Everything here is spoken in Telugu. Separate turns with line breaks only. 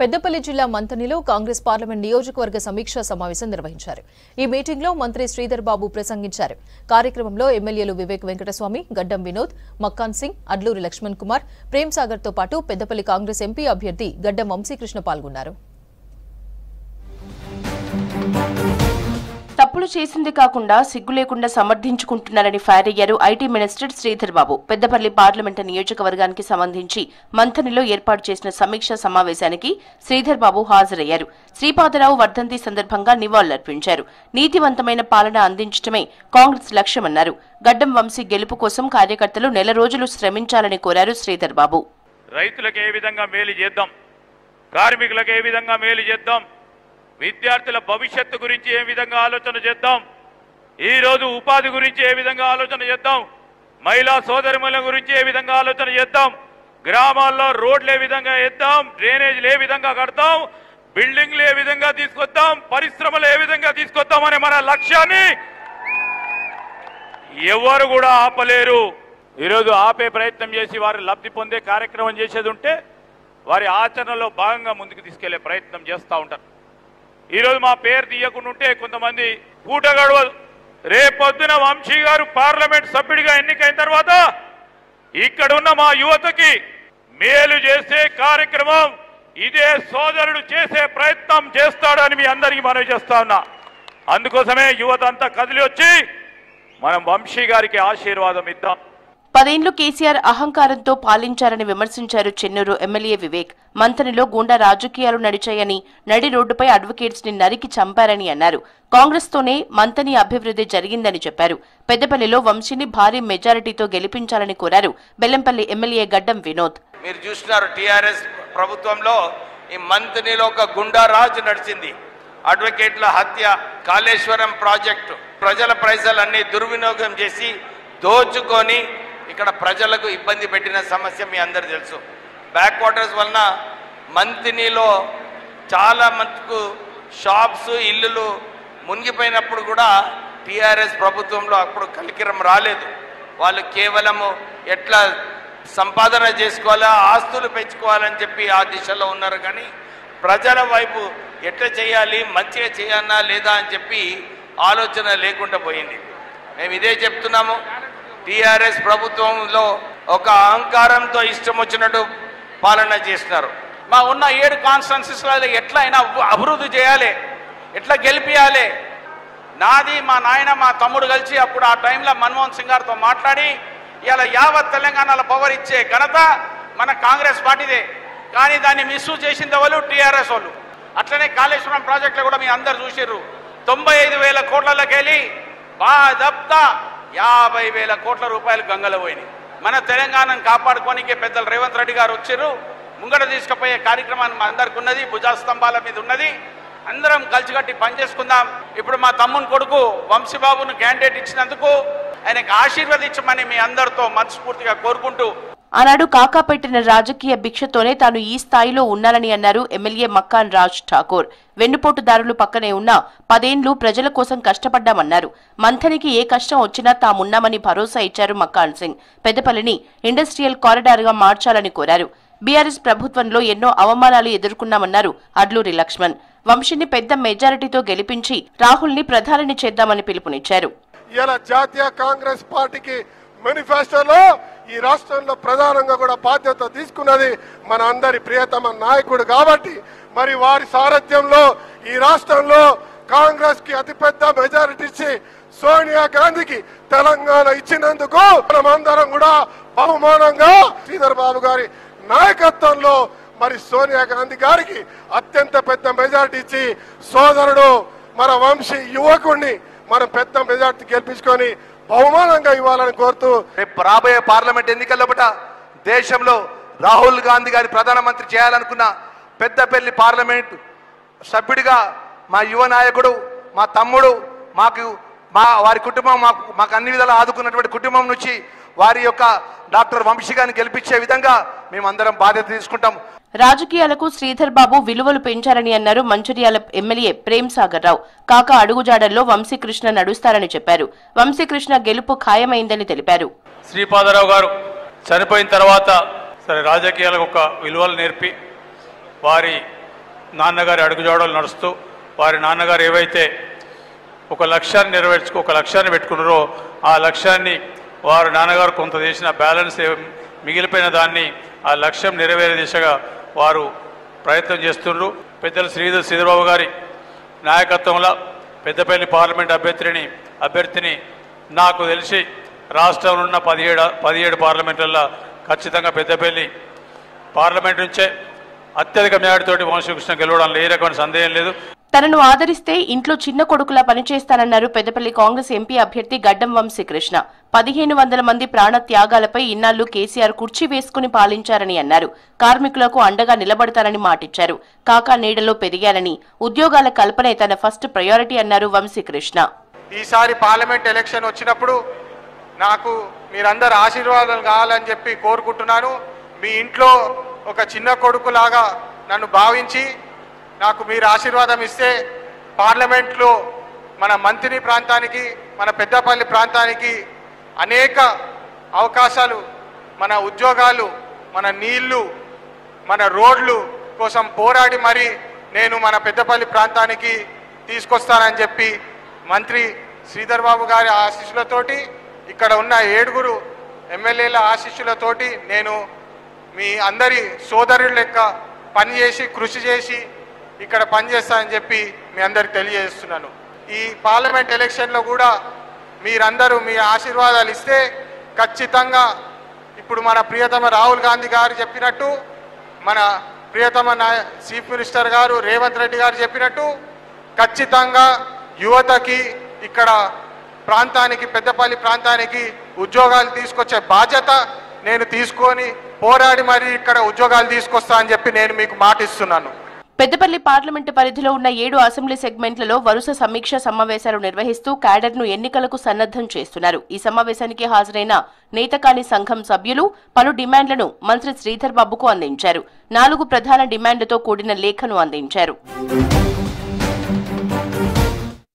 పెద్దపల్లి జిల్లా మంతనిలో కాంగ్రెస్ పార్లమెంట్ నియోజకవర్గ సమీక్షా సమావేశం నిర్వహించారు. ఈ మీటింగ్లో మంత్రి శ్రీధర్ బాబు ప్రసంగించారు. కార్యక్రమంలో ఎమ్మెల్యేలు వివేక్ వెంకటస్వామి, గడ్డం వినోద్, మక్కాన్ సింగ్, అడ్లూరి లక్ష్మణ్ కుమార్, ప్రేమ్ సాగర్ తో పాటు పెద్దపల్లి కాంగ్రెస్ ఎంపీ అభ్యర్థి గడ్డం వంశీకృష్ణ పాల్గొన్నారు.
తప్పులు చేసింది కాకుండా సిగ్గు లేకుండా సమర్థించుకుంటున్నారని ఫైర్ అయ్యారు IT minister Sridhar Babu. Peddapalli parliament నియోజకవర్గానికి సంబంధించి మంథనిలో ఏర్పాటు చేసిన సమీక్షా సమావేశానికి శ్రీధర్ బాబు హాజరయ్యారు. శ్రీపాదరావు వర్ధంతి సందర్భంగా నివాళులర్పించారు. నీతివంతమైన పాలన అందించడమే కాంగ్రెస్ లక్ష్యమన్నారు. గడ్డం వంశీ గెలుపు కోసం కార్యకర్తలు నెల రోజులు శ్రమించాలని కోరారు శ్రీధర్ బాబు.
రైతులకు ఏ విధంగా మేలు చేద్దాం, కార్మికులకు ఏ విధంగా మేలు చేద్దాం, విద్యార్థుల భవిష్యత్తు గురించి ఏ విధంగా ఆలోచన చేద్దాం, ఈ రోజు ఉపాధి గురించి ఏ విధంగా ఆలోచన చేద్దాం, మహిళా సోదరిమణుల గురించి ఏ విధంగా ఆలోచన చేద్దాం, గ్రామాల్లో రోడ్లు ఏ విధంగా వేద్దాం, డ్రైనేజీలు ఏ విధంగా కడతాం, బిల్డింగ్లు ఏ విధంగా తీసుకొద్దాం, పరిశ్రమలు ఏ విధంగా తీసుకొద్దాం అనే మన లక్ష్యాన్ని ఎవరు కూడా ఆపలేరు. ఈరోజు ఆపే ప్రయత్నం చేసి వారు లబ్ధి పొందే కార్యక్రమం చేసేది ఉంటే వారి ఆచరణలో భాగంగా ముందుకు తీసుకెళ్లే ప్రయత్నం చేస్తూ ఉంటారు. ఈరోజు మా పేరు తీయకుండా ఉంటే కొంతమంది పూట గడవదు. రేపొద్దున వంశీ గారు పార్లమెంట్ సభ్యుడిగా ఎన్నికైన తర్వాత ఇక్కడున్న మా యువతకి మేలు చేసే కార్యక్రమం ఇదే సోదరుడు చేసే ప్రయత్నం చేస్తాడని మీ అందరికీ మనవి చేస్తా ఉన్నా. అందుకోసమే యువత అంతా కదిలి వచ్చి మనం వంశీ గారికి ఆశీర్వాదం ఇద్దాం.
10 ఏళ్లు కేసీఆర్ అహంకారంతో పాలించారని విమర్శించారు చెన్నూరు ఎమ్మెల్యే వివేక్. మంథనిలో గూండా రాజకీయాలు నడిచాయని, నడి రోడ్డుపై అడ్వకేట్స్ ని నరికి చంపారని అన్నారు. కాంగ్రెస్ తోనే మంథని అభివృద్ధి జరిగిందని చెప్పారు. పెద్దపల్లిలో వంశీని భారీ మెజారిటీతో గెలిపించాలని కోరారు బెల్లంపల్లి ఎమ్మెల్యే గడ్డం వినోద్.
మీరు చూస్తున్నారు, టీఆర్ఎస్ ప్రభుత్వంలో ఈ మంథనిలో ఒక గుండా రాజు నడిచింది. అడ్వకేట్ల హత్య, కాళేశ్వరం ప్రాజెక్టు, ప్రజల పైసలన్నీ దుర్వినియోగం చేసి దోచుకొని ఇక్కడ ప్రజలకు ఇబ్బంది పెట్టిన సమస్య మీ అందరు తెలుసు. బ్యాక్ వాటర్స్ వలన మంతినిలో చాలా మటుకు షాప్స్, ఇల్లులు మునిగిపోయినప్పుడు కూడా టీఆర్ఎస్ ప్రభుత్వంలో అప్పుడు కలికిరం రాలేదు. వాళ్ళు కేవలము ఎట్లా సంపాదన చేసుకోవాలా, ఆస్తులు పెంచుకోవాలని చెప్పి ఆ దిశలో ఉన్నారు. కానీ ప్రజల వైపు ఎట్లా చేయాలి, మంచిగా చేయాలా లేదా అని చెప్పి ఆలోచన లేకుండా పోయింది. మేము ఇదే చెప్తున్నాము. టీఆర్ఎస్ ప్రభుత్వంలో ఒక అహంకారంతో ఇష్టం వచ్చినట్టు పాలన చేస్తున్నారు. మా ఉన్న 7 కాన్స్టిట్యున్సీస్లో ఎట్లా అయినా అభివృద్ధి చేయాలి, ఎట్లా గెలిపియాలి. నాది, మా నాయన, మా తమ్ముడు కలిసి అప్పుడు ఆ టైంలో మన్మోహన్ సింగ్ గారితో మాట్లాడి ఇలా యావత్ తెలంగాణలో పవర్ ఇచ్చే ఘనత మన కాంగ్రెస్ పార్టీదే. కానీ దాన్ని మిస్యూజ్ చేసింది వాళ్ళు టీఆర్ఎస్ వాళ్ళు. అట్లనే కాళేశ్వరం ప్రాజెక్టులు కూడా మీ అందరు చూసిర్రు. 95,000 కోట్లలోకి వెళ్ళి బాధప్తా 50,000 కోట్ల రూపాయలు గంగలో పోయినాయి. మన తెలంగాణను కాపాడుకోనికే పెద్దలు రేవంత్ రెడ్డి గారు వచ్చారు. ముంగట తీసుకుపోయే కార్యక్రమాన్ని మా అందరికి ఉన్నది, భుజస్తంభాల మీద ఉన్నది. అందరం కలిసికట్టి పనిచేసుకుందాం. ఇప్పుడు మా తమ్ముని కొడుకు వంశీబాబును క్యాండిడేట్ ఇచ్చినందుకు ఆయనకు ఆశీర్వదించమని మీ అందరితో మనస్ఫూర్తిగా కోరుకుంటూ,
ఆనాడు కాకా పెట్టిన రాజకీయ భిక్షతోనే తాను ఈ స్థాయిలో ఉన్నానని అన్నారు ఎమ్మెల్యే మక్కాన్ రాజ్ ఠాకూర్. వెన్నుపోటుదారులు పక్కనే ఉన్నా 10 ఏళ్లు ప్రజల కోసం కష్టపడ్డామన్నారు. మంథనికి ఏ కష్టం వచ్చినా తామున్నామని భరోసా ఇచ్చారు మక్కాన్ సింగ్. పెద్దపల్లిని ఇండస్ట్రియల్ కారిడార్ గా మార్చాలని కోరారు. బీఆర్ఎస్ ప్రభుత్వంలో ఎన్నో అవమానాలు ఎదుర్కొన్నామన్నారు అడ్లూరి లక్ష్మణ్. వంశీని పెద్ద మెజారిటీతో గెలిపించి రాహుల్ ని ప్రధానిని చేద్దామని పిలుపునిచ్చారు.
ఇలా జాతీయ కాంగ్రెస్ పార్టీకి మేనిఫెస్టోలో ఈ రాష్ట్రంలో ప్రధానంగా కూడా బాధ్యత తీసుకున్నది మన అందరి ప్రియతమ నాయకుడు కాబట్టి మరి వారి సారథ్యంలో ఈ రాష్ట్రంలో కాంగ్రెస్ కి అతిపెద్ద మెజారిటీ ఇచ్చి సోనియా గాంధీకి తెలంగాణ ఇచ్చినందుకు మనమందరం కూడా బహుమానంగా శ్రీధర్ బాబు గారి నాయకత్వంలో మరి సోనియా గాంధీ గారికి అత్యంత పెద్ద మెజారిటీ ఇచ్చి సోదరుడు మన వంశీ యువకుడిని మనం పెద్ద మెజారిటీ గెలిపించుకొని బహుమానంగా ఇవ్వాలని కోరుతూ,
రేపు రాబోయే పార్లమెంట్ ఎన్నికల్లో దేశంలో రాహుల్ గాంధీ గారి ప్రధానమంత్రి చేయాలనుకున్న పెద్దపల్లి పార్లమెంట్ సభ్యుడిగా మా యువ నాయకుడు, మా తమ్ముడు, వారి కుటుంబం మాకు అన్ని విధాలు ఆదుకున్నటువంటి కుటుంబం నుంచి వారి యొక్క డాక్టర్ వంశీ గారిని గెలిపించే విధంగా మేమందరం బాధ్యత తీసుకుంటాం.
రాజకీయాలకు శ్రీధర్ బాబు విలువలు పెంచారని అన్నారు మంచిర్యాల ఎమ్మెల్యే ప్రేమ్ సాగర్ రావు. కాకా అడుగుజాడల్లో వంశీకృష్ణ నడుస్తారని చెప్పారు. వంశీకృష్ణ గెలుపు ఖాయమైందని తెలిపారు.
శ్రీపాదరావు గారు చనిపోయిన తర్వాత సరే రాజకీయాలకు ఒక విలువలు నేర్పి వారి
నాన్నగారి అడుగుజాడలు నడుస్తూ వారి నాన్నగారు ఏవైతే ఒక లక్ష్యాన్ని పెట్టుకున్నారో ఆ లక్ష్యాన్ని వారు నాన్నగారు కొంత చేసిన బ్యాలెన్స్ మిగిలిపోయిన దాన్ని ఆ లక్ష్యం నెరవేరే దిశగా వారు ప్రయత్నం చేస్తున్నారు. పెద్దలు శ్రీధర్బాబు గారి నాయకత్వంలో పెద్దపల్లి పార్లమెంట్ అభ్యర్థిని నాకు తెలిసి రాష్ట్రంలో ఉన్న 17 పార్లమెంట్లలో ఖచ్చితంగా పెద్దపల్లి పార్లమెంట్ నుంచే అత్యధిక మేరతోటి వంశీకృష్ణ గెలవడంలో ఏ రకమైన సందేహం లేదు.
తనను ఆదరిస్తే ఇంట్లో చిన్న కొడుకులా పనిచేస్తానన్నారు పెద్దపల్లి కాంగ్రెస్ ఎంపీ అభ్యర్థి గడ్డం వంశీకృష్ణ. 1500 మంది ప్రాణ త్యాగాలపై ఇన్నాళ్లు కేసీఆర్ కుర్చీ వేసుకుని పాలించారని అన్నారు. కార్మికులకు అండగా నిలబడతారని మాటిచ్చారు. కాకా నీడలో పెరిగారని ఉద్యోగాల కల్పనే తన ఫస్ట్ ప్రయారిటీ అన్నారు వంశీకృష్ణ.
ఈసారి పార్లమెంట్ ఎలక్షన్ వచ్చినప్పుడు నాకు మీరందరూ ఆశీర్వాదాలు కావాలని చెప్పి కోరుకుంటున్నాను. మీ ఇంట్లో ఒక చిన్న కొడుకులాగా నన్ను భావించి నాకు మీరు ఆశీర్వాదం ఇస్తే పార్లమెంట్లో మన మంత్రి ప్రాంతానికి మన పెద్దపల్లి ప్రాంతానికి అనేక అవకాశాలు, మన ఉద్యోగాలు, మన నీళ్లు, మన రోడ్లు కోసం పోరాడి మరి నేను మన పెద్దపల్లి ప్రాంతానికి తీసుకొస్తానని చెప్పి మంత్రి శ్రీధర్బాబు గారి ఆశీస్సులతోటి ఇక్కడ ఉన్న 7 ఎమ్మెల్యేల ఆశీస్సులతోటి నేను మీ అందరి సోదరుల లెక్క పనిచేసి కృషి చేసి ఇక్కడ పనిచేస్తానని చెప్పి మీ అందరికి తెలియజేస్తున్నాను. ఈ పార్లమెంట్ ఎలక్షన్లో కూడా మీరందరూ మీ ఆశీర్వాదాలు ఇస్తే ఖచ్చితంగా ఇప్పుడు మన ప్రియతమ రాహుల్ గాంధీ గారు చెప్పినట్టు, మన ప్రియతమ చీఫ్ మినిస్టర్ గారు రేవంత్ రెడ్డి గారు చెప్పినట్టు ఖచ్చితంగా యువతకి ఇక్కడ ప్రాంతానికి పెద్దపల్లి ప్రాంతానికి ఉద్యోగాలు తీసుకొచ్చే బాధ్యత నేను తీసుకొని పోరాడి మరి ఇక్కడ ఉద్యోగాలు తీసుకొస్తా అని చెప్పి నేను మీకు మాటిస్తున్నాను.
పెద్దపల్లి పార్లమెంటు పరిధిలో ఉన్న 7 అసెంబ్లీ సెగ్మెంట్లలో వరుస సమీక్ష సమావేశాలు నిర్వహిస్తూ క్యాడర్ను ఎన్నికలకు సన్నద్ధం చేస్తున్నారు. ఈ సమావేశానికి హాజరైన నేతకాని సంఘం సభ్యులు పలు డిమాండ్లను మంత్రి శ్రీధర్బాబుకు అందించారు. 4 ప్రధాన డిమాండ్లతో కూడిన లేఖను అందించారు.